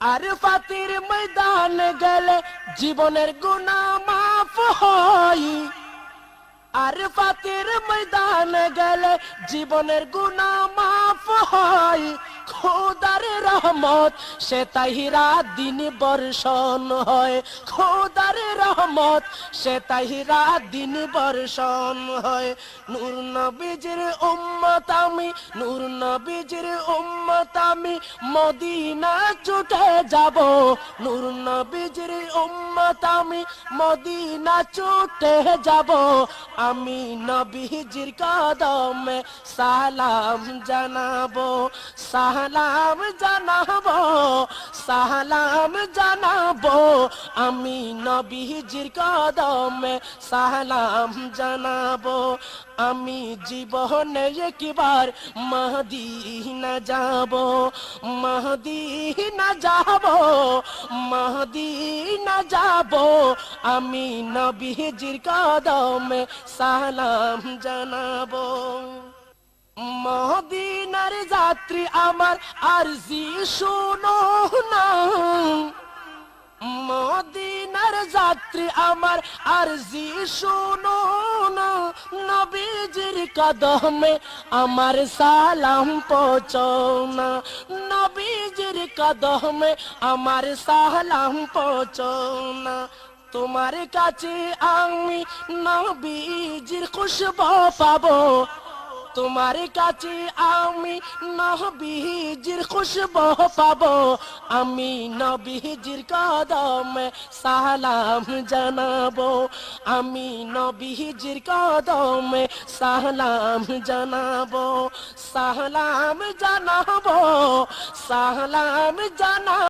আরফাতের ময়দানে গেলে জীবনের গুনাহ মাফ হয়। আরফাতের ময়দানে গেলে জীবনের গুনাহ মাফ হয়। খোদার রহমত সে তাই রাত দিন বর্ষণ হয়। খোদার রহমত সে তাই রাত দিন বর্ষণ হয়। নূর নবীজির উম্মত আমি, নূর নবীজির উম্মত আমি, মদিনা ছুটে যাব। নূর নবীজির উম্মত আমি, মদিনা ছুটে যাব। আমি নবীজির কদমে সালাম জানাবো, সালাম জানাবো, সালাম জানাবো। আমি নবীজির কদমে সালাম জানাবো। আমি জীবনে একবার মদিনা যাব, মদিনা যাব, মদিনা যাব। আমি নবীজির কদমে সালাম জানাবো। মদিনার যাত্রী আমার আরজি শোনো না, মদিনার যাত্রী আমার আরজি শোনো না। নবীজির কদমে আমার সালাম পৌঁছাও না, নবীজির কদমে আমার সালাম পৌঁছাও না। তোমার কাছে আমি নবীজির খুশবু পাবো, তোমার কাছে আমি নবীজির খুশবু পাবো। আমি নবীজির কদমে সালাম জানাবো, আমি নবীজির কদমে সালাম জানাবো, সালাম জানাবো, সালাম জানাবো।